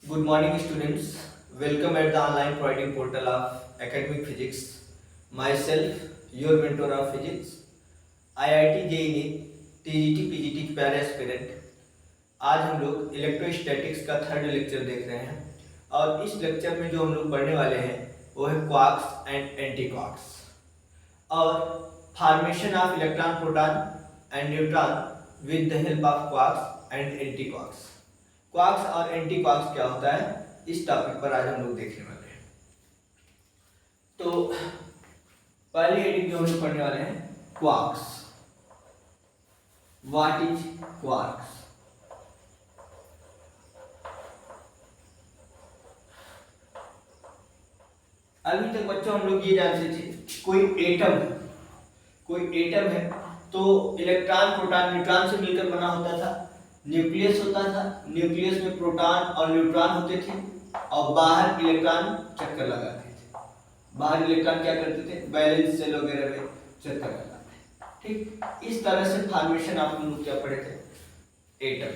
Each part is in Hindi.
Good morning, students. Welcome at the online providing portal of academic physics. Myself, your mentor of physics, IIT JEE TGT PGT के प्यारे एस्पिरेंट। आज हम लोग इलेक्ट्रोस्टैटिक्स का थर्ड लेक्चर देख रहे हैं और इस लेक्चर में जो हम लोग पढ़ने वाले हैं वो है क्वार्क्स एंड एंटी क्वार्क्स और formation of electron proton and neutron with the help of quarks and anti quarks. Quarks और एंटी क्वार्क्स क्या होता है, इस टॉपिक पर आज हम लोग देखने वाले हैं। तो पहली हेडिंग जो हम लोग पढ़ने वाले हैं, क्वार्क्स। What is quarks? अभी तक बच्चों हम लोग ये जानते थे कोई एटम है तो इलेक्ट्रॉन प्रोटॉन न्यूट्रॉन से मिलकर बना होता था। न्यूक्लियस होता था, न्यूक्लियस में प्रोटॉन और न्यूट्रॉन होते थे और बाहर इलेक्ट्रॉन चक्कर लगाते थे। बाहर इलेक्ट्रॉन क्या करते थे, वैलेंस शेल वगैरह में चक्कर लगाते। ठीक, इस तरह से फॉर्मेशन आप लोग क्या पढ़े थे, एटम।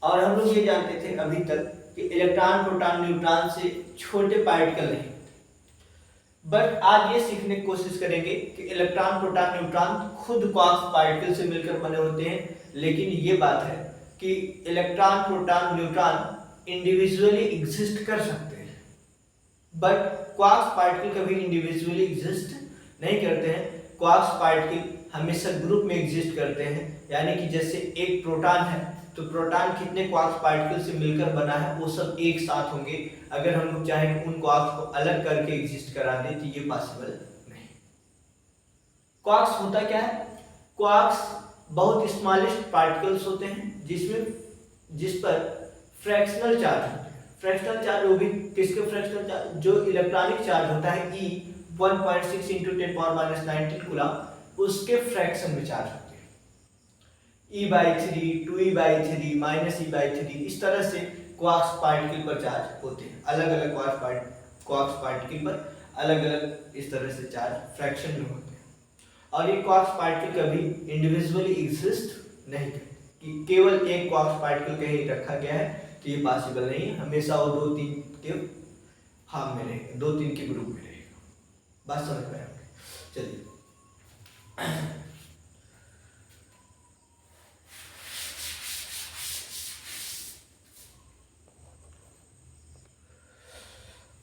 और हम लोग ये जानते थे अभी तक कि इलेक्ट्रॉन प्रोटॉन न्यूट्रॉन से छोटे पार्टिकल नहीं, बट आज ये सीखने की कोशिश करेंगे कि इलेक्ट्रॉन प्रोटॉन न्यूट्रॉन खुद क्वार्क्स पार्टिकल से मिलकर बने होते हैं। लेकिन ये बात है कि electron proton neutron individually exist कर सकते हैं, बट क्वार्क्स पार्टिकल कभी इंडिविजुअली एग्जिस्ट नहीं करते हैं। क्वार्क्स पार्टिकल हमेशा ग्रुप में एग्जिस्ट करते हैं, यानी कि जैसे एक प्रोटॉन है तो प्रोटॉन कितने क्वार्क्स पार्टिकल से मिलकर बना है वो सब एक साथ होंगे। अगर हम लोग चाहें कि उन क्वार्क्स को अलग करके एग्जिस्ट करा दें तो ये पॉसिबल नहीं। क्वार्क्स होता क्या है? क्वार्क्स बहुत स्मॉलेस्ट पार्टिकल्स होते हैं जिस पर फ्रैक्शनल चार्ज होते हैं। फ्रैक्शनल चार्ज वो भी किसके फ्रैक्शनल चार्ज, जो इलेक्ट्रॉनिक चार्ज होता है E 1.6 × 10⁻19 कूलम, उसके फ्रैक्शन में चार्ज होते हैं। E/3, 2E/3, -E/3, इस तरह से क्वार्क्स पार्टिकल पर चार्ज होते हैं। अलग अलग क्वार्क्स पार्टिकल पर अलग अलग इस तरह से चार्ज फ्रैक्शन में होते हैं। और ये क्वार्क्स पार्टिकल कभी इंडिविजुअली एग्जिस्ट नहीं करते कि केवल एक क्वार्क्स पार्टिकल कहीं रखा गया है, तो ये पॉसिबल नहीं है। हमेशा वो 2-3 के फॉर्म में रहेगा, 2-3 के ग्रुप में रहेगा। बात समझ में आएगी? चलिए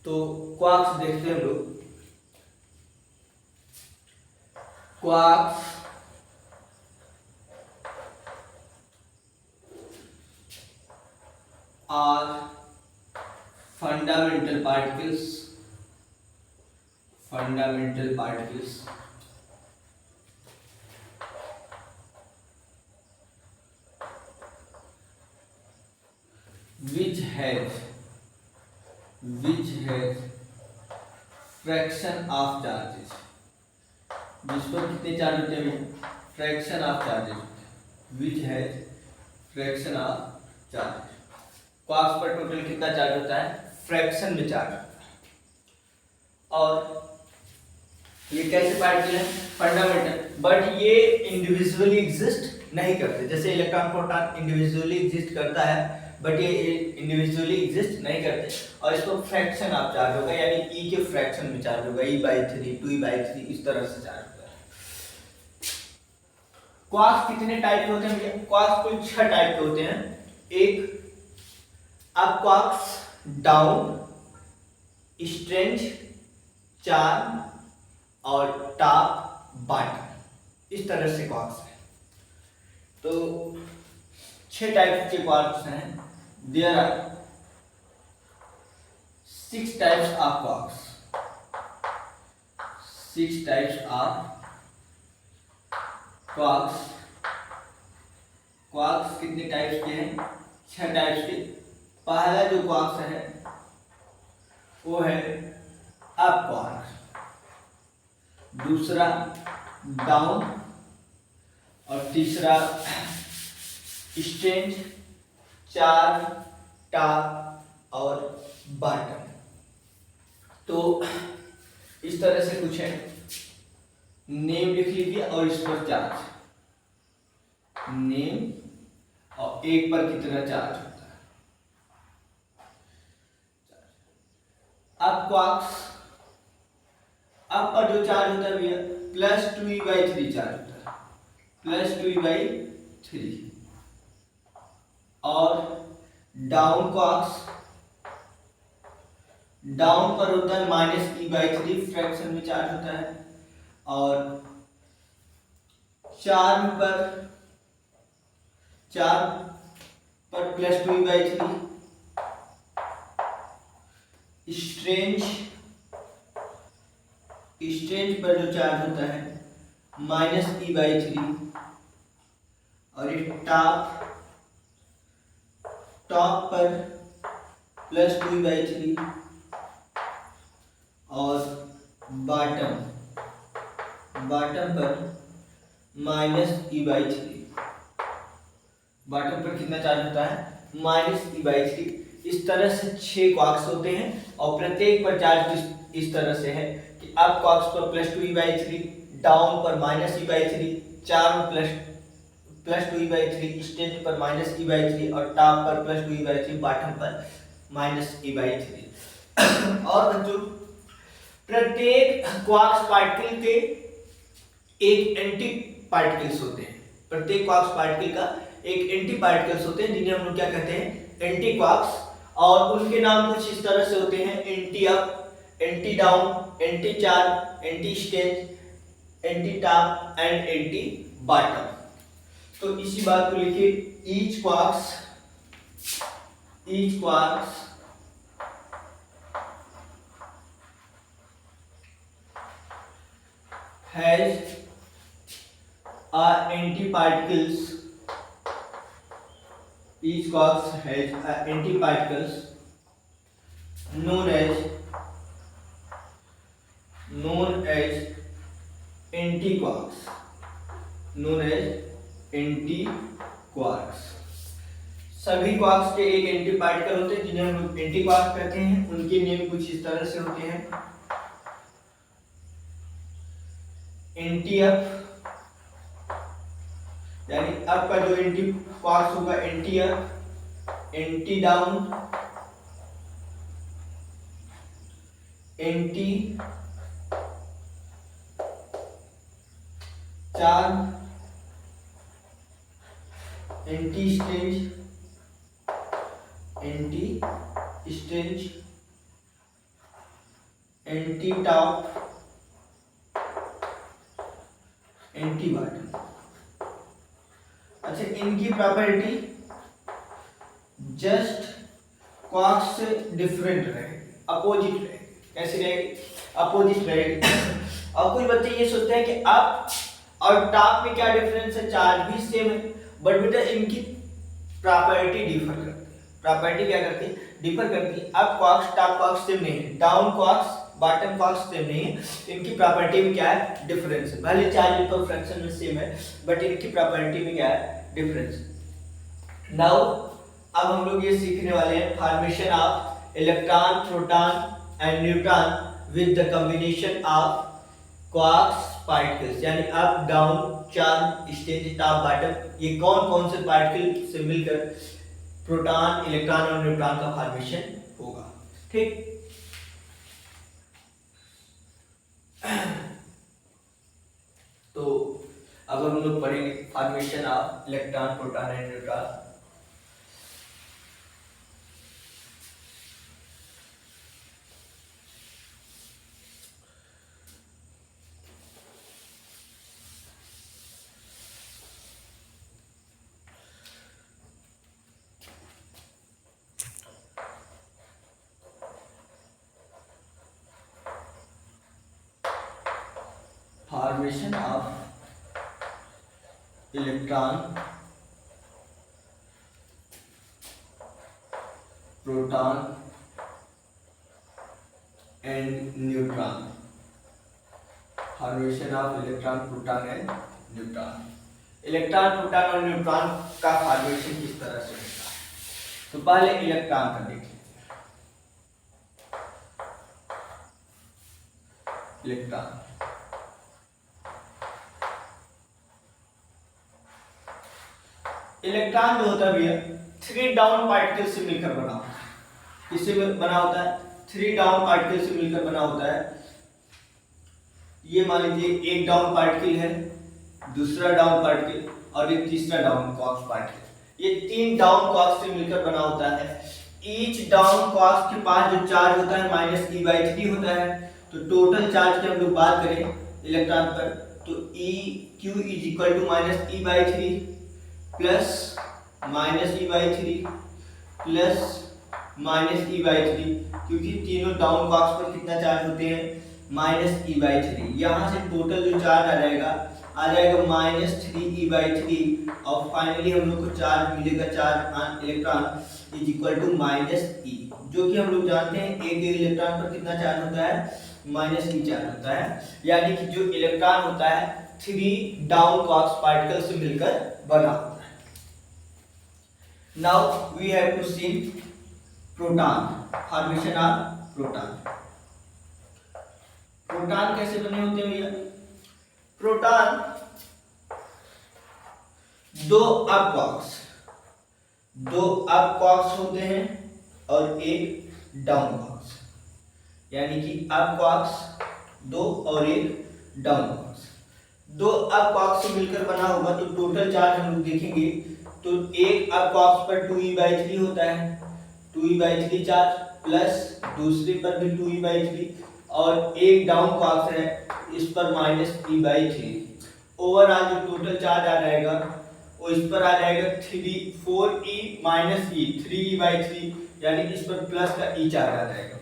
तो क्वार्क्स देखते हैं हम लोग। Quarks are fundamental particles which has fraction of charges. जिस पर कितने चार्ज होते हैं, फ्रैक्शन ऑफ चार्जेस होते हैं। Which has fraction of charges. Quarks पर टोटल कितना चार्ज होता है, फ्रैक्शन में चार्ज होता है। और ये कैसे पार्टिकल है, फंडामेंटल, बट ये इंडिविजुअली एग्जिस्ट नहीं करते। जैसे इलेक्ट्रॉन प्रोटॉन इंडिविजुअली एग्जिस्ट करता है, बट ये इंडिविजुअली एग्जिस्ट नहीं करते। और इसको फ्रैक्शन ऑफ चार्ज होगा, यानी E के फ्रैक्शन में चार्ज होगा। E/3, 2E/3, इस तरह से चार्ज होगा। क्वार्क्स कितने टाइप के होते हैं भैया? क्वार्क्स कुल 6 टाइप के होते हैं। एक अब क्वार्क्स डाउन, स्ट्रेंज, चार्म और टॉप, बॉटम, इस तरह से क्वार्क्स है। तो 6 टाइप के क्वार्क्स हैं। There are 6 types of quarks. 6 types of quarks. Quarks कितने टाइप्स के हैं? 6 टाइप्स के। पहला जो क्वार्क्स है वो है अप क्वार्क, दूसरा डाउन और तीसरा स्ट्रेंज, चार्म, टॉप और बॉटम। तो इस तरह से कुछ है। नेम लिख लीजिए और इस पर चार्ज, नेम और एक पर कितना चार्ज होता है। अब क्वार्क्स, अब पर जो चार्ज होता है भैया +2e/3 चार्ज होता है, +2e/3। और डाउन क्वार्क्स, डाउन पर होता है -e/3 फ्रैक्शन में चार्ज होता है। और चार्ज पर +2e/3। स्ट्रेंज पर जो चार्ज होता है -e/3। और ये टॉप पर +2e/3। और बॉटम पर -e/3। बॉटम पर कितना चार्ज होता है -e/3। इस तरह से 6 क्वार्क्स होते हैं और प्रत्येक पर चार्ज इस तरह से है कि अप क्वार्क्स पर +2e/3, डाउन पर -e/3, चार्ज +2e/3, स्ट्रेंज पर -e/3 और टॉप पर +2e/3, बॉटम पर -e/3। और बच्चों प्रत्येक क्वार्क्स पार्टिकल के एक एंटी पार्टिकल्स होते हैं। प्रत्येक क्वार्क्स पार्टिकल का एक एंटी पार्टिकल्स होते हैं जिन्हें हम लोग क्या कहते हैं एंटी क्वार्क्स। और उनके नाम कुछ इस तरह से होते हैं anti up, anti down, anti charge, anti strange, anti top and anti bottom. तो इसी बात को लिखिए, each quarks has antiparticles. Each quark has antiparticles known as antiquarks. सभी क्वार्क्स के एक एंटी पार्टिकल होते हैं जिन्हें हम लोग एंटी क्वार्क कहते हैं। उनके नेम कुछ इस तरह से होते हैं, एंटी अप, यानी अप का जो एंटी क्वार्क्स होगा anti up, anti down, anti charge, anti strange, anti top, anti bottom. अच्छा, इनकी प्रॉपर्टी जस्ट क्वार्क्स से डिफरेंट रहेगी, अपोजिट रहेगी। कैसी रहेगी? अपोजिट रहेगी। और कुछ बच्चे ये सोचते हैं कि अप और टॉप में क्या डिफरेंस है, चार्ज भी सेम है, बट बेटा इनकी प्रॉपर्टी डिफर करती है। प्रॉपर्टी क्या करती है? डिफर करती है। Up quarks top quarks same नहीं है, down quarks bottom quarks same नहीं है। इनकी प्रॉपर्टी में क्या है? डिफरेंस है। भले चार्ज पर फ्रैक्शन में सेम है, बट इनकी प्रॉपर्टी में क्या है? डिफरेंस। नाउ अब हम लोग ये सीखने वाले हैं formation of electron, proton and neutron with the combination of quarks particles, यानी up down charge strange top bottom. ये कौन कौन से पार्टिकल से मिलकर प्रोटॉन, इलेक्ट्रॉन और न्यूट्रॉन का फॉर्मेशन होगा। ठीक, तो अब हम लोग पढ़ेंगे formation of electron, proton and neutron. Formation of electron, proton and neutron. Formation of electron, proton and neutron. Electron, proton और न्यूट्रॉन का फॉर्मेशन किस तरह से होता है? तो पहले इलेक्ट्रॉन का देख लीजिए। इलेक्ट्रॉन जो होता है भैया 3 डाउन पार्टिकल से मिलकर बना होता है। इससे बना होता है 3 डाउन पार्टिकल से मिलकर बना होता है। ये मान लीजिए एक डाउन पार्टिकल है, दूसरा डाउन पार्टिकल और एक तीसरा डाउन क्वार्क्स पार्टिकल। ये 3 डाउन क्वार्क्स से मिलकर बना होता है। ईच डाउन क्वार्क्स के पास जो चार्ज होता है -e/3 होता है। तो टोटल चार्ज की हम लोग बात करें इलेक्ट्रॉन पर, तो EQ = -e/3 plus -e/3 plus -e/3, क्योंकि तीनों डाउन क्वार्क्स पर कितना चार्ज होते हैं -e/3। यहाँ से टोटल जो चार्ज आ जाएगा -3e/3 और फाइनली हम लोग को चार्ज मिलेगा, चार्ज ऑन इलेक्ट्रॉन -e, जो कि हम लोग जानते हैं एक इलेक्ट्रॉन पर कितना चार्ज होता है -e चार्ज होता है। यानी कि जो इलेक्ट्रॉन होता है 3 डाउन क्वार्क्स पार्टिकल से मिलकर बना होता है। Now we have to see proton, formation of proton. Proton कैसे बने होते हैं भैया? प्रोटॉन 2 अप क्वार्क्स होते हैं और एक डाउन क्वार्क्स, यानी कि अप क्वार्क्स 2 और एक डाउन क्वार्क्स। 2 अप क्वार्क्स से मिलकर बना होगा तो टोटल चार्ज हम लोग देखेंगे तो एक अप क्वार्क्स पर 2e/3 होता है, 2e/3 चार्ज, प्लस दूसरे पर भी 2e/3 और एक डाउन क्वार्क्स है इस पर -e/3। ओवरऑल जो टोटल चार्ज आ जाएगा वो इस पर आ जाएगा 4e - 3e/3, यानी इस पर प्लस का e चार्ज आ जाएगा।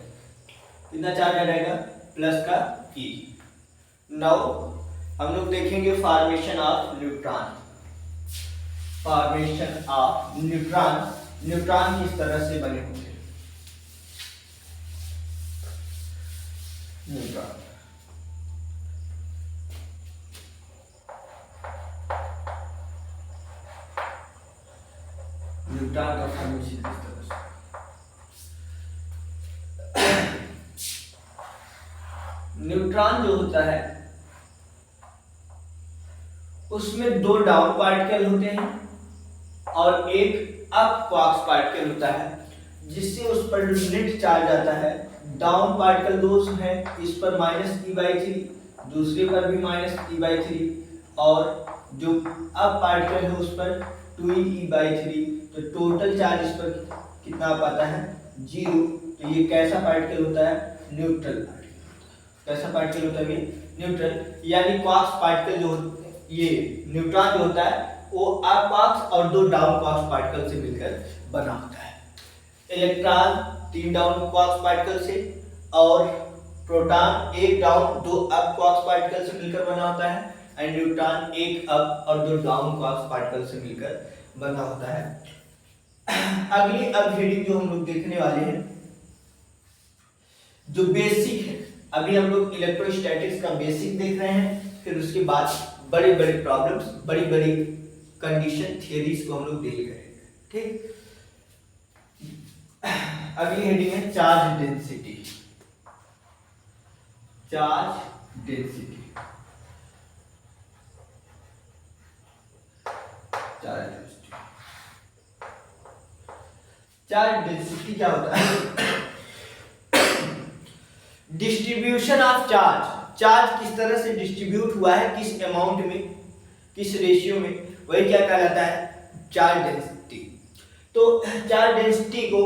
कितना चार्ज आ जाएगा? प्लस का e। नाउ हम लोग देखेंगे formation of neutron. Formation of neutron, neutron किस तरह से बने होंगे? न्यूट्रॉन का फॉर्मेशन किस तरह से? न्यूट्रॉन जो होता है उसमें 2 डाउन पार्टिकल होते हैं और एक अप क्वार्क्स पार्टिकल होता है, जिससे उस पर जो नेट चार्ज आता है, डाउन पार्टिकल 2 है, इस पर -e/3, दूसरे पर भी -e/3 और जो अप पार्टिकल है उस पर 2e/3। तो टोटल चार्ज इस पर कितना पाता है? 0। तो ये कैसा पार्टिकल होता है? Neutral particle. कैसा पार्टिकल होता है? न्यूट्रल। यानी क्वार्क्स पार्टिकल जो ये न्यूट्रॉन जो होता है वो अप क्वार्क्स और 2 डाउन क्वार्क्स पार्टिकल से मिलकर बना होता है। इलेक्ट्रॉन 3 डाउन क्वार्क्स पार्टिकल से और proton 1 down 2 up quarks particle से मिलकर बना होता है, एंड न्यूट्रॉन 1 अप और 2 डाउन क्वार्क्स पार्टिकल से मिलकर बना होता है। अगली अब हेडिंग जो हम लोग देखने वाले हैं, जो बेसिक है, अभी हम लोग इलेक्ट्रोस्टैटिक्स का बेसिक देख रहे हैं, फिर उसके बाद बड़े बड़े प्रॉब्लम्स, बड़ी बड़ी कंडीशन थियरीज को हम लोग डील करेंगे। ठीक, अगली हेडिंग है charge density. Charge density, charge density क्या होता है? Distribution of charge. चार्ज किस तरह से डिस्ट्रीब्यूट हुआ है, किस अमाउंट में, किस रेशियो में, वही क्या कहलाता है? Charge density. तो चार्ज डेंसिटी को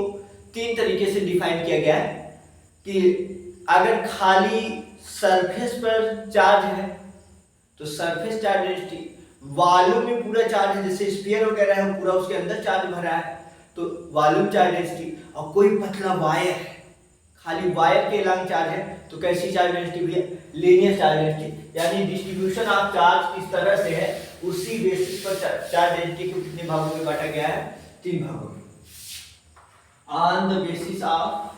3 तरीके से डिफाइन किया गया है कि अगर खाली सरफेस पर चार्ज है तो सरफेस चार्ज डेंसिटी, वॉल्यूम में पूरा चार्ज है जैसे स्फीयर वगैरह है पूरा उसके अंदर चार्ज भरा है तो वॉल्यूम चार्ज डेंसिटी, और कोई पतला वायर है, खाली वायर के अलांग चार्ज है तो कैसी चार्ज डेंसिटी है? Linear charge density. यानी डिस्ट्रीब्यूशन ऑफ चार्ज किस तरह से है उसी बेसिस पर चार्ज डेंसिटी को कितने भागों में बांटा गया है? 3 भागों में। On the basis of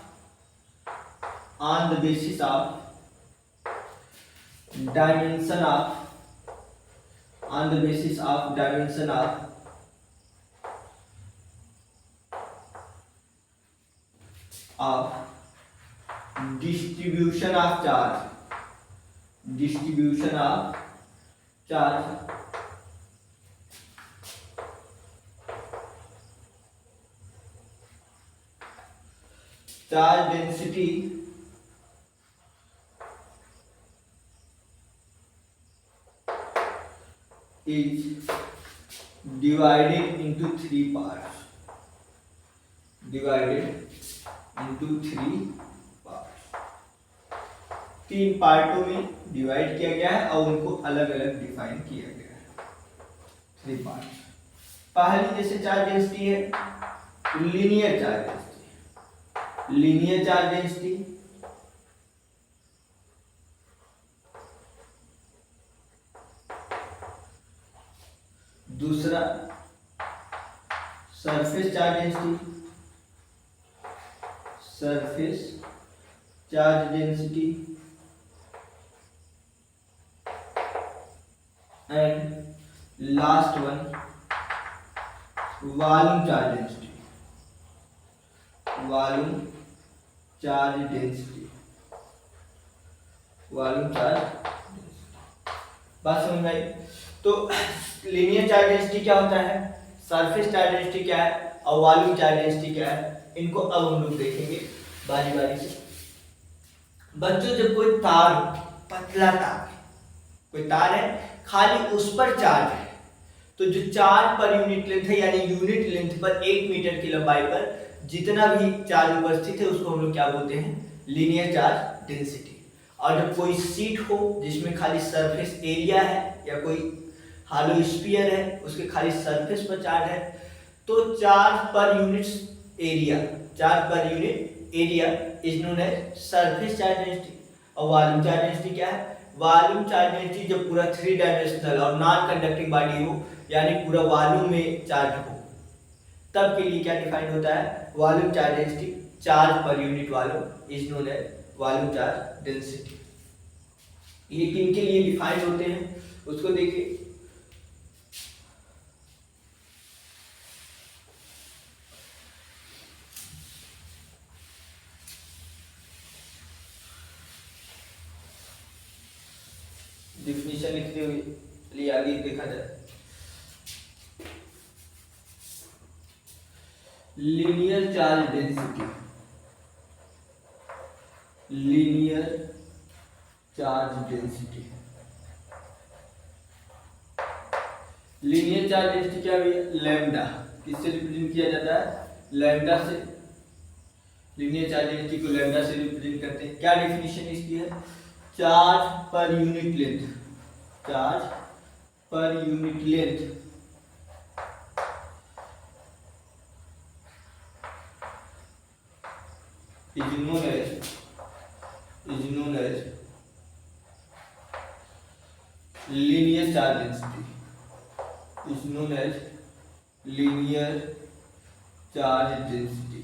dimension of distribution of charge, charge density is divided into three parts. तीन पार्टों में डिवाइड किया गया है और उनको अलग अलग डिफाइन किया गया है। Three part. पहली जैसे चार्ज डेंसिटी है लीनियर चार्ज डेंसिटी दूसरा surface charge density and last one volume charge density. बात समझ में आई? तो लीनियर चार्ज डेंसिटी क्या होता है, सरफेस चार्ज डेंसिटी क्या है और वॉल्यूम चार्ज डेंसिटी क्या है, इनको अब हम लोग देखेंगे बारी बारी से। बच्चों जब कोई तार, पतला तार, कोई तार है खाली उस पर चार्ज है, तो जो चार्ज पर यूनिट लेंथ है यानी यूनिट लेंथ पर 1 मीटर की लंबाई पर जितना भी चार्ज उपस्थित है उसको हम लोग क्या बोलते हैं, लीनियर चार्ज डेंसिटी। और जब कोई शीट हो जिसमें खाली सरफेस एरिया है या कोई हालो स्फीयर है उसके खाली सरफेस पर चार्ज है, तो चार्ज पर unit area is known as surface charge density. और वॉल्यूम चार्ज डेंसिटी क्या है, वॉल्यूम चार्ज डेंसिटी जब पूरा 3 डायमेंशनल और नॉन कंडक्टिंग बॉडी हो यानी पूरा वॉल्यूम में चार्ज हो तब के लिए क्या डिफाइन होता है, वॉल्यूम चार्ज डेंसिटी, चार्ज पर unit volume is known as volume charge density. ये किन के लिए डिफाइन होते हैं उसको देखिए। डिफिनीशन लिखते हुए चलिए आगे देखा जाए। लीनियर चार्ज डेंसिटी क्या है, लैम्डा किससे रिप्रेजेंट किया जाता है, लैम्डा से। लीनियर चार्ज डेंसिटी को लैम्डा से रिप्रेजेंट करते हैं। क्या डेफिनेशन इसकी है, चार्ज पर unit length is known as linear charge density,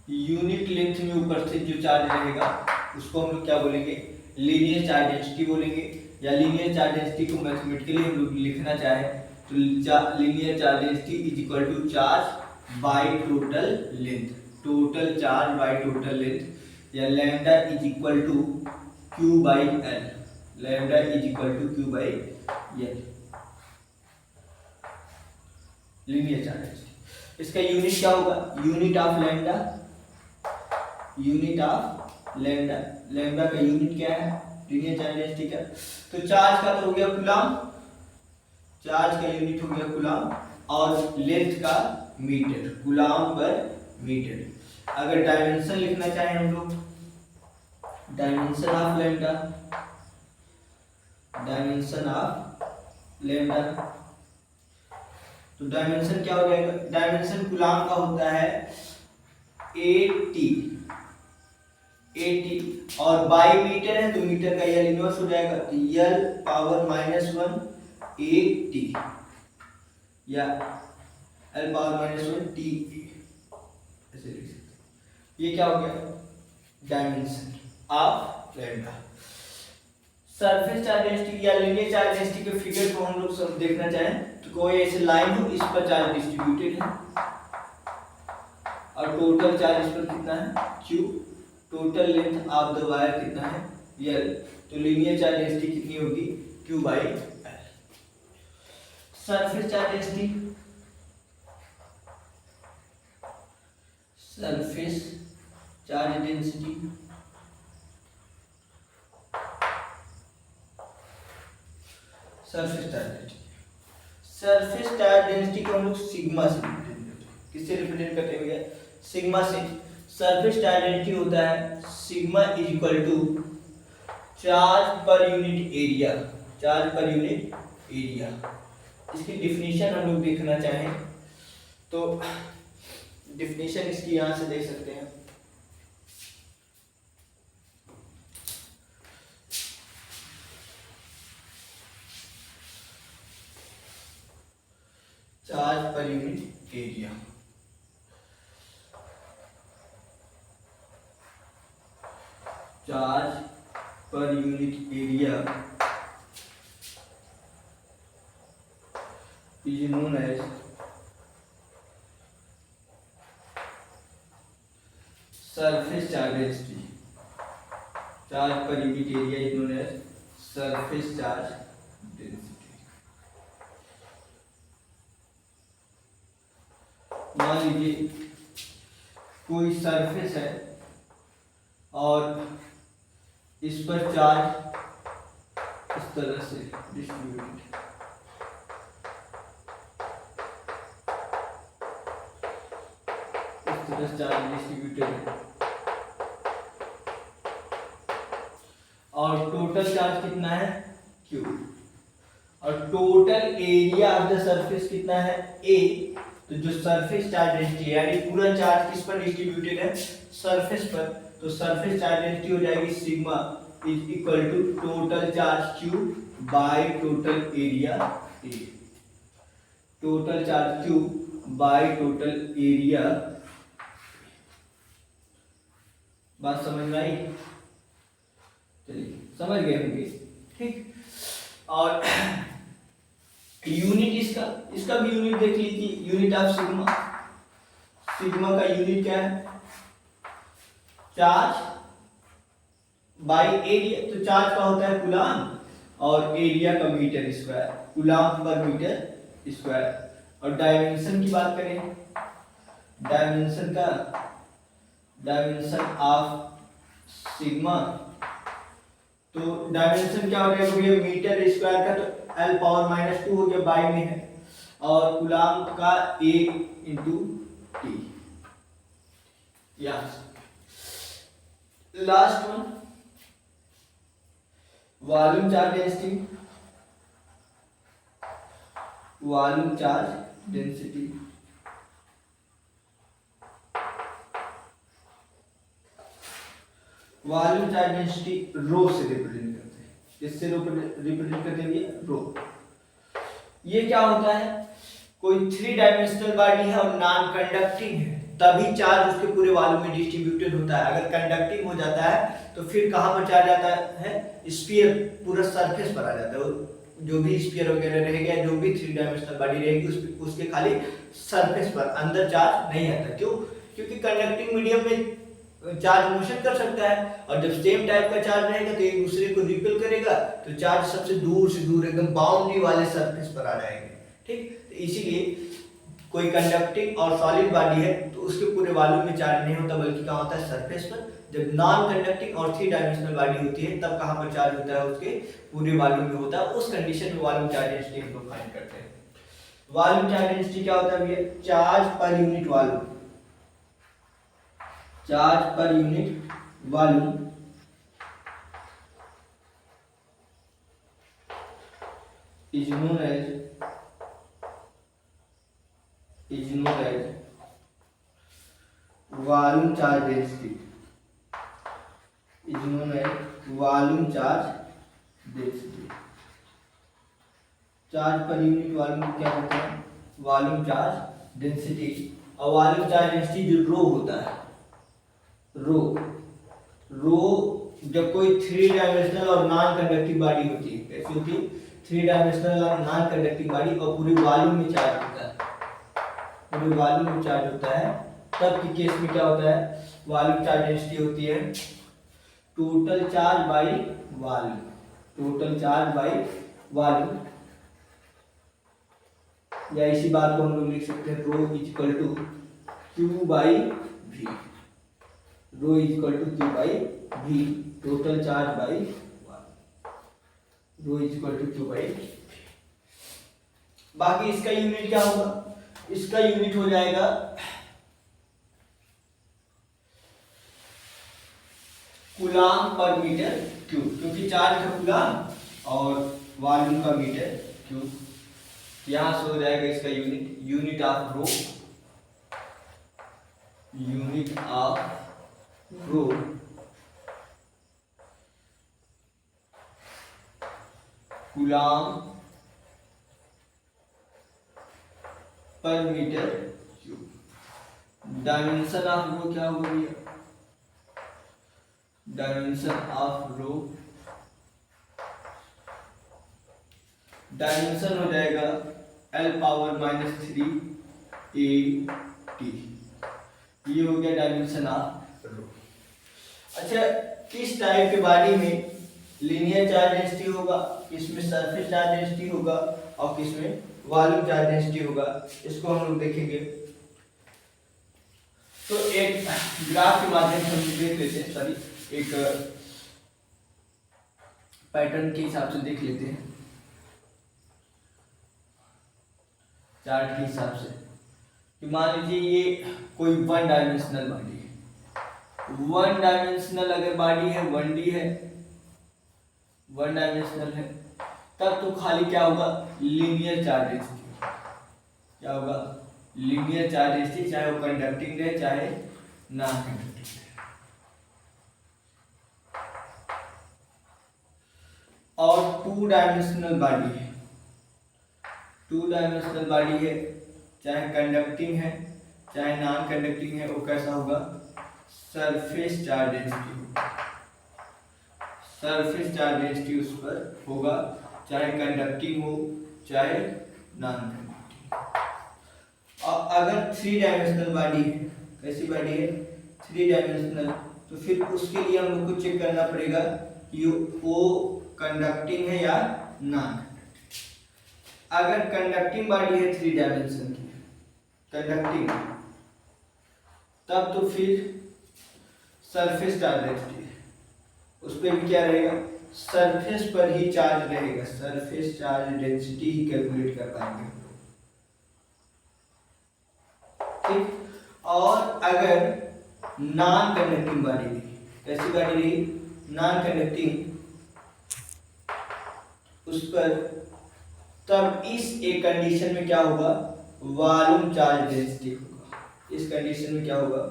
unit length में उपस्थित जो चार्ज रहेगा उसको हम लोग क्या बोलेंगे, लीनियर चार्ज डेंसिटी बोलेंगे। या लीनियर चार्ज डेंसिटी को मैथमेटिकली हम लोग लिखना चाहे तो linear charge density is equal to charge by total charge by total length, या lambda is equal to Q by L, linear charge density. इसका यूनिट क्या होगा, यूनिट ऑफ लैम्डा का यूनिट क्या है, लीनियर चार्ज डेंसिटी का। तो चार्ज का तो हो गया कूलम, चार्ज का यूनिट हो गया कूलम और लेंथ का मीटर, कूलम पर मीटर। अगर डायमेंशन लिखना चाहें हम लोग, डायमेंशन ऑफ लैम्डा, तो डायमेंशन क्या हो जाएगा, डायमेंशन कूलम का होता है 80 और बाई मीटर है तो मीटर का यल इनवर्स हो जाएगा, तो यल पावर -1 80 या l पावर -1 t ऐसे लिख सकते। ये क्या हो गया, dimension of lambda. Surface charge density या लीनियर चार्ज डेंसिटी के फिगर को हम लोग सब देखना चाहें तो कोई ऐसे लाइन हो इस पर चार्ज डिस्ट्रीब्यूटेड है और टोटल चार्ज इस पर कितना है q, total length of the wire कितना है l, तो लीनियर चार्ज डेंसिटी कितनी होगी q by l। Surface charge density charge density surface charge density. Surface charge density को हम लोग सिग्मा से रिप्रेजेंट करते हैं। किससे रिप्रेजेंट करते हैं भैया? सिग्मा से। सरफेस चार्ज डेंसिटी होता है sigma is equal to charge पर यूनिट एरिया। चार्ज पर यूनिट एरिया। इसकी डिफिनीशन हम लोग देखना चाहें तो डिफिनीशन इसकी यहां से देख सकते हैं। चार्ज पर यूनिट एरिया। चार्ज पर unit area is known as surface charge density. Charge per unit area is known as surface charge density. मान लीजिए कोई सरफेस है और इस पर चार्ज इस तरह से डिस्ट्रीब्यूटेड है। चार्ज डिस्ट्रीब्यूटेड है और टोटल चार्ज कितना है Q और total area of the surface कितना है A। तो जो सरफेस चार्ज डेंसिटी है यानी पूरा चार्ज किस पर डिस्ट्रीब्यूटेड है? सरफेस पर। तो सरफेस चार्ज डेंसिटी हो जाएगी sigma is equal to total charge Q by total area A। Total charge Q by total area. बात समझ में आई? चलिए समझ गए होंगे, ठीक। और यूनिट इसका भी यूनिट देख लीजिए। Unit of sigma. सिग्मा का यूनिट क्या है? Charge by area. तो चार्ज का होता है कूलम और एरिया का मीटर स्क्वायर। कूलम पर मीटर स्क्वायर। और डायमेंशन की बात करें, डायमेंशन ऑफ सिग्मा। तो डायमेंशन क्या हो जाएगा भैया? मीटर स्क्वायर का तो L पावर -2 हो गया, बाई में है, और कूलम का 1 into T। Last one volume charge density. Volume charge density volume charge density rho से रिप्रेजेंट करते हैं। किससे रिप्रेजेंट करते हैं? रो। ये क्या होता है? कोई 3 डायमेंशनल बॉडी है और नॉन कंडक्टिंग है, तभी चार्ज उसके पूरे वॉल्यूम में डिस्ट्रीब्यूटेड होता है। अगर कंडक्टिंग हो जाता है तो फिर कहां पर चार्ज आता है? स्फीयर, पूरा सरफेस पर आ जाता है। जो भी स्फीयर वगैरह रहेगा, जो भी 3 डायमेंशनल बॉडी रहेगी उसके खाली सरफेस पर, अंदर चार्ज नहीं आता। क्यों? क्योंकि कंडक्टिंग मीडियम में चार्ज मोशन कर सकता है और जब सेम टाइप का चार्ज रहेगा तो एक दूसरे को रिपेल करेगा, तो चार्ज सबसे दूर से दूर एकदम बाउंड्री वाले सरफेस पर आ जाएंगे, ठीक। तो इसीलिए कोई कंडक्टिंग और सॉलिड बॉडी है तो उसके पूरे वॉल्यूम में चार्ज नहीं होता, बल्कि कहाँ होता है? सरफेस पर। जब नॉन कंडक्टिंग और 3 डायमेंशनल बॉडी होती है तब कहाँ पर चार्ज होता है? उसके पूरे वॉल्यूम में होता है। उस कंडीशन में वॉल्यूम चार्ज डेंसिटी हम लोग फाइंड करते हैं। वॉल्यूम चार्ज डेंसिटी क्या होता है भैया? चार्ज पर यूनिट वॉल्यूम। चार्ज पर unit volume is known as volume charge density। is known as volume charge density। Charge पर यूनिट वॉल्यूम क्या होता है? Volume charge density. और वॉल्यूम चार्ज डेंसिटी जो रो होता है, रो जब कोई 3 डायमेंशनल और नॉन कंडक्टिंग बॉडी होती है, कैसी होती है? 3 डायमेंशनल और नॉन कंडक्टिंग बॉडी और पूरे वॉल्यूम में चार्ज होता है, पूरे वॉल्यूम में चार्ज होता है, तब के केस में क्या होता है? वॉल्यूम चार्ज डेंसिटी होती है total charge by volume. Total charge by volume, या इसी बात को हम लोग लिख सकते हैं rho is equal to Q by V। Rho is equal to Q by V, total charge by rho is equal to Q by. बाकी इसका यूनिट क्या होगा, इसका यूनिट हो जाएगा कूलाम पर मीटर क्यूब, क्योंकि चार्ज का कूलाम और वॉल्यूम का मीटर क्यूब। यहां से हो जाएगा इसका unit, unit of rho, unit of rho coulomb पर metre cube. Dimension of rho क्या होगा भैया, डायमेंशन ऑफ रो, डायमेंशन हो जाएगा L पावर -3 AT, ये हो गया डायमेंशन ऑफ रो। अच्छा, किस टाइप के बॉडी में लीनियर चार्ज डेंसिटी होगा, किसमें सरफेस चार्ज डेंसिटी होगा और किसमें वॉल्यूम चार्ज डेंसिटी होगा, इसको हम लोग देखेंगे। तो एक ग्राफ के माध्यम से हम देख लेते हैं, सॉरी एक पैटर्न के हिसाब से देख लेते हैं, चार्ट के हिसाब से। कि मान लीजिए ये कोई वन डायमेंशनल बॉडी है, वन डायमेंशनल अगर बॉडी है, 1D है, वन डायमेंशनल है, तब तो खाली क्या होगा, लीनियर चार्ज डेंसिटी, क्या होगा, लीनियर चार्ज डेंसिटी, चाहे वो कंडक्टिंग रहे चाहे नॉन कंडक्टिंग रहे। और टू डायमेंशनल बॉडी है, टू डायमेंशनल बॉडी है, चाहे कंडक्टिंग है चाहे नॉन कंडक्टिंग है, वो कैसा होगा, सरफेस चार्ज डेंसिटी होगा, सरफेस चार्ज डेंसिटी उस पर होगा, चाहे कंडक्टिंग हो चाहे नॉन कंडक्टिंग। और अगर थ्री डायमेंशनल बॉडी है, कैसी बॉडी है, थ्री डायमेंशनल, तो फिर उसके लिए हम लोग को चेक करना पड़ेगा कि वो कंडक्टिंग है या नॉन कंडक्टिंग। अगर कंडक्टिंग बॉडी है थ्री डायमेंशन की, कंडक्टिंग, तब तो फिर सरफेस चार्ज डेंसिटी, उस पर भी क्या रहेगा, सरफेस पर ही चार्ज रहेगा, सरफेस चार्ज डेंसिटी ही कैलकुलेट कर पाएंगे हम लोग, ठीक। और अगर नॉन कंडक्टिंग बॉडी रही, कैसी बॉडी रही, नॉन कंडक्टिंग, उस पर तब इस एक कंडीशन में क्या होगा, वॉल्यूम चार्ज डेंसिटी होगा, इस कंडीशन में क्या होगा,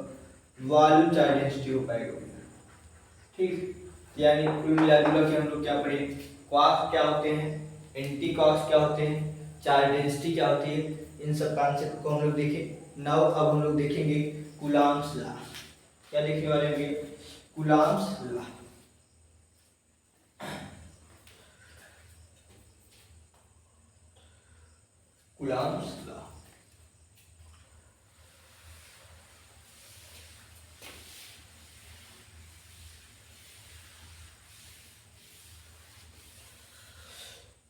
वॉल्यूम चार्ज डेंसिटी हो पाएगा, ठीक। यानी कुल मिलाजुला के हम लोग क्या पढ़े, क्वार्क्स क्या होते हैं, एंटी क्वार्क्स क्या होते हैं, चार्ज डेंसिटी क्या होती है, इन सब कॉन्सेप्ट को हम लोग देखें। नाउ अब हम लोग देखेंगे कूलॉम्स लॉ। क्या देखने वाले हैं, कूलॉम्स लॉ। कूलॉम्स लॉ,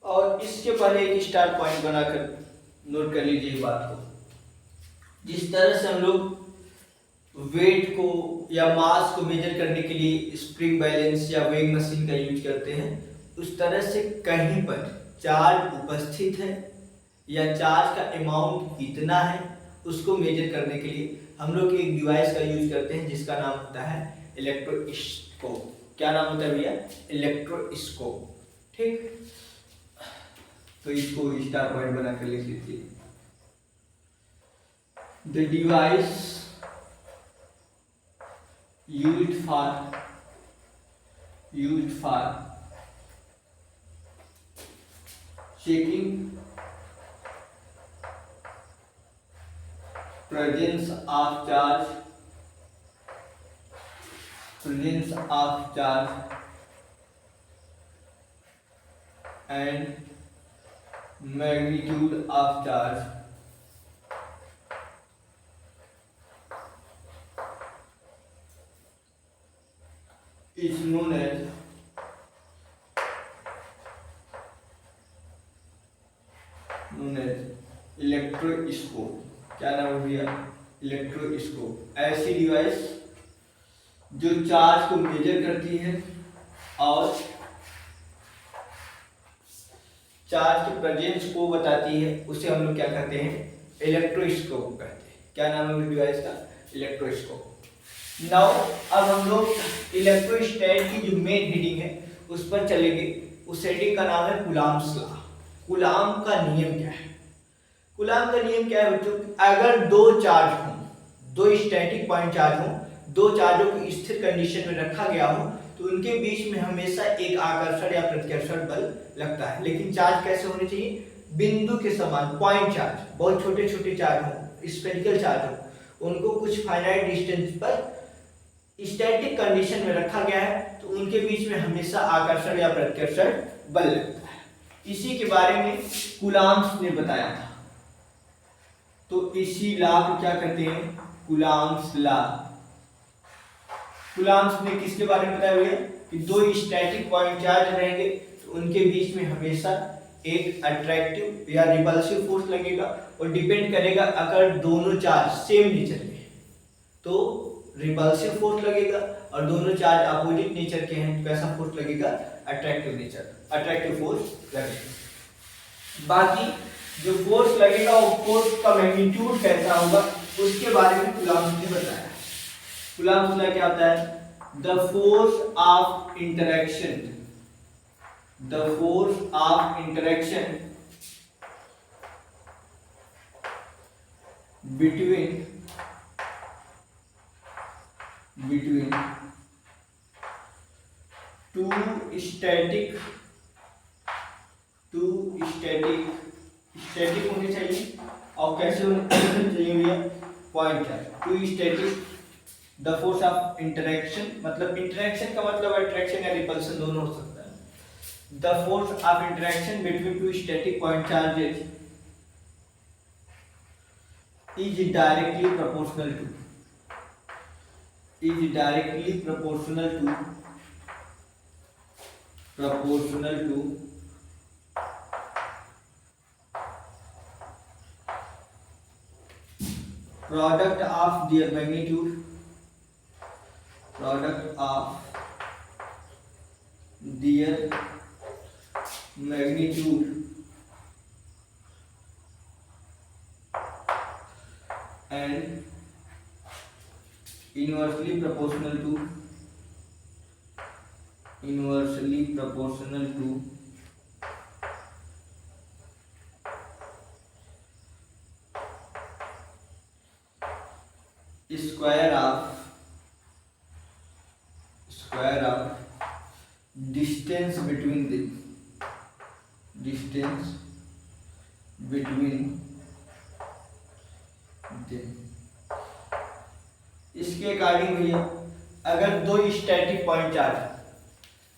और इसके पहले एक स्टार पॉइंट बनाकर नोट कर लीजिए बात को। जिस तरह से हम लोग वेट को या मास को मेजर करने के लिए स्प्रिंग बैलेंस या वेइंग मशीन का यूज करते हैं, उस तरह से कहीं पर चार्ज उपस्थित है या चार्ज का अमाउंट कितना है, उसको मेजर करने के लिए हम लोग एक डिवाइस का यूज करते हैं जिसका नाम होता है इलेक्ट्रोस्कोप। क्या नाम होता है भैया, इलेक्ट्रोस्कोप, ठीक। तो इसको स्टार पॉइंट बना कर लिख लीजिए। The device used for checking presence of charge and magnitude of charge is known as electroscope. क्या नाम है भैया, इलेक्ट्रोस्कोप। ऐसी डिवाइस जो चार्ज को मेजर करती है और चार्ज के प्रेजेंस को बताती है, उसे हम लोग क्या कहते हैं, इलेक्ट्रोस्कोप कहते हैं। क्या नाम है डिवाइस का, इलेक्ट्रोस्कोप। नाउ अब हम लोग इलेक्ट्रोस्टैट की जो मेन हेडिंग है उस पर चलेंगे। उस हेडिंग का नाम है कूलाम्स लॉ। कूलाम का नियम क्या है? कूलाम का नियम क्या है बच्चों? अगर दो चार्ज हों, दो स्टैटिक पॉइंट चार्ज हों, दो चार्जों को स्थिर कंडीशन में रखा गया हो, तो उनके बीच में हमेशा एक आकर्षण या प्रतिकर्षण बल लगता है। लेकिन चार्ज कैसे होने चाहिए? बिंदु के समान, पॉइंट चार्ज, बहुत छोटे छोटे चार्ज हो, स्फेरिकल चार्ज हो, उनको कुछ फाइनाइट डिस्टेंस पर स्टैटिक कंडीशन में रखा गया है, तो उनके बीच में हमेशा आकर्षण या प्रतिकर्षण बल लगता है। इसी के बारे में कूलाम्स ने बताया था। तो इसी लॉ को क्या कहते हैं? Coulombs law. कूलाम्स ने किसके बारे में बताया भैया? कि दो स्टैटिक पॉइंट चार्ज रहेंगे, तो उनके बीच में हमेशा एक अट्रैक्टिव या रिपल्सिव फोर्स लगेगा, और डिपेंड करेगा अगर दोनों चार्ज सेम नेचर के हैं तो रिपल्सिव फोर्स लगेगा, और दोनों चार्ज अपोजिट नेचर के हैं तो कैसा फोर्स लगेगा? अट्रैक्टिव फोर्स लगेगा। बाकी जो फोर्स लगेगा वो फोर्स का मैग्नीट्यूड कैसा होगा उसके बारे में कूलाम्स ने बताया। कूलाम्स लॉ क्या होता है? The force of interaction, the force of interaction between two static होने चाहिए, और कैसे होने चाहिए भैया? Point charge, two static. The force of interaction, मतलब इंटरेक्शन का मतलब अट्रैक्शन या रिपल्सन दोनों हो सकता है। The force of interaction between two static point charges is directly proportional to product of their magnitude, and inversely proportional to square of distance between them, इसके अकॉर्डिंग भैया अगर दो स्टैटिक पॉइंट चार्ज,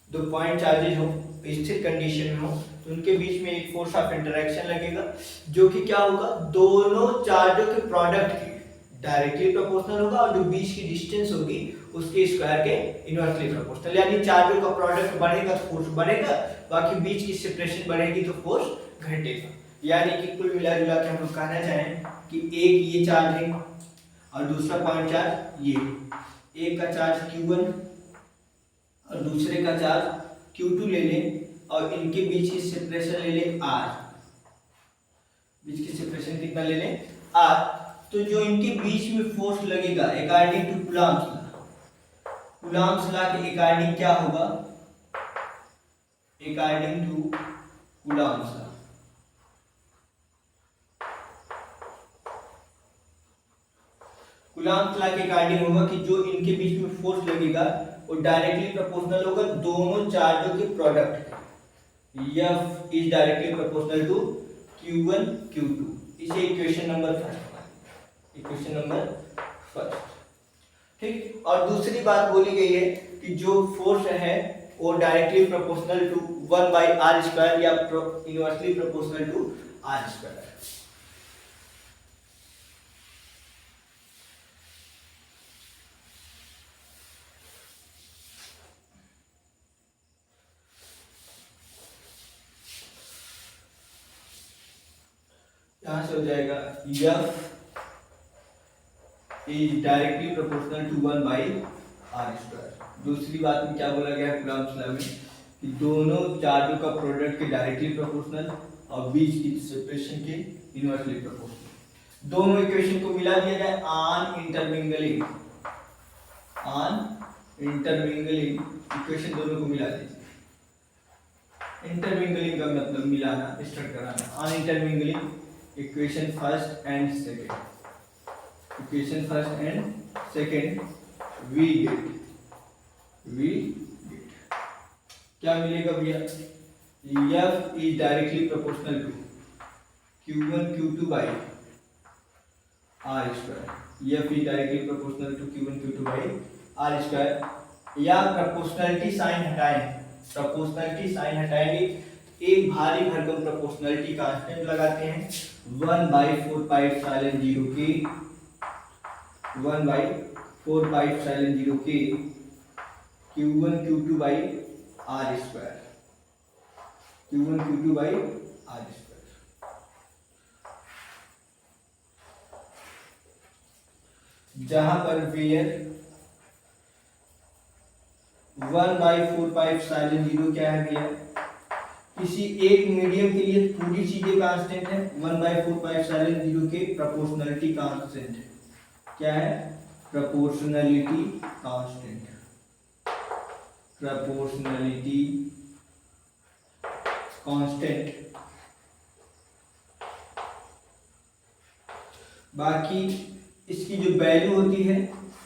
दो पॉइंट चार्जेज हो, स्थिर कंडीशन में हो, तो उनके बीच में एक फोर्स ऑफ इंटरेक्शन लगेगा, जो कि क्या होगा? दोनों चार्जों के प्रोडक्ट के डायरेक्टली प्रोपोर्शनल होगा, और जो बीच की डिस्टेंस होगी उसके स्क्वायर के इनवर्सली प्रोपोर्शनल। यानी चार्जों का प्रोडक्ट बढ़ेगा तो फोर्स बढ़ेगा, बाकी बीच की सेपरेशन बढ़ेगी तो फोर्स घटेगा। यानी कि कुल मिला जुला के हम लोग कहना चाहें कि एक ये चार्ज है और दूसरा पॉइंट चार्ज ये, एक का चार्ज Q1 और दूसरे का चार्ज Q2 ले लें, और इनके बीच की सेपरेशन ले लें R। बीच की सेपरेशन कितना ले लें? R। तो जो इनके बीच में फोर्स लगेगा अकॉर्डिंग टू कूलाम्स लॉ के अकॉर्डिंग क्या होगा? According to Coulomb's law, Coulomb's law के अकॉर्डिंग होगा कि जो इनके बीच में फोर्स लगेगा वो डायरेक्टली प्रोपोर्शनल होगा दोनों चार्जों के प्रोडक्ट के। F is directly proportional to Q1 Q2। इसे इक्वेशन नंबर फर्स्ट, ठीक। और दूसरी बात बोली गई है कि जो फोर्स है वो डायरेक्टली प्रोपोर्शनल टू 1/r² या इनवर्सली प्रोपोर्शनल टू r²। यहां से हो जाएगा F is directly proportional to 1/r²। R square. दूसरी बात में क्या बोला गया है कूलम्ब्स लॉ में कि दोनों चार्जों का प्रोडक्ट के डायरेक्टली प्रोपोर्शनल और बीच की सेपरेशन के इनवर्सली प्रोपोर्शनल। दोनों इक्वेशन को मिला दिया जाए ऑन इंटरमिंगलिंग इक्वेशन दोनों को मिला दीजिए। इंटरमिंगलिंग का मतलब मिलाना, स्टार्ट कराना। On intermingling equation first and second we get क्या मिलेगा भैया, F is directly proportional to Q1 Q2 by R square। F is directly proportional to Q1 Q2 by R square। या प्रोपोर्शनलिटी साइन हटाएंगे, एक भारी भरकम प्रोपोर्शनलिटी कांस्टेंट लगाते हैं 1/4 पाई एप्सिलॉन 0 के 1/4 पाई एप्सिलॉन 0 के Q1 Q2 by R square। Q1 Q2 by R square। जहां पर वेयर 1/4 पाई एप्सिलॉन 0 क्या है भैया, किसी एक मीडियम के लिए पूरी चीजें कांस्टेंट है, 1/4 पाई एप्सिलॉन 0 के प्रोपोर्शनलिटी कांस्टेंट है। क्या है, प्रोपोर्शनलिटी कांस्टेंट, प्रोपोर्शनलिटी कांस्टेंट। बाकी इसकी जो वैल्यू होती है,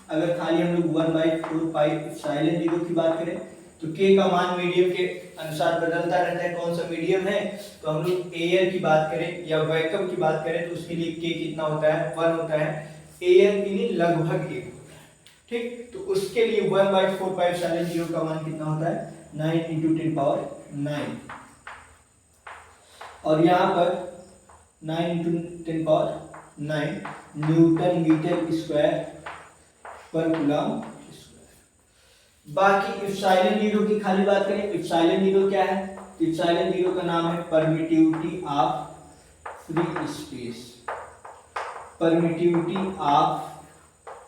अगर खाली हम लोग 1/4 पाई एप्सिलॉन 0 की बात करें तो k का मान मीडियम के अनुसार बदलता रहता है। कौन सा मीडियम है, तो हम लोग एयर की बात करें या वैक्यूम की बात करें तो उसके लिए k कितना होता है, 1 होता है। एयर के लिए लगभग 1 होता है, ठीक। तो उसके लिए 1/4 पाई एप्सिलॉन 0 का मान कितना होता है, 9 × 10⁹। और यहाँ पर 9 × 10⁹ न्यूटन मीटर स्क्वायर पर कूलम्ब स्क्वायर। बाकी एप्सिलॉन 0 की खाली बात करें, एप्सिलॉन 0 क्या है, एप्सिलॉन 0 का नाम है permittivity of free space, permittivity of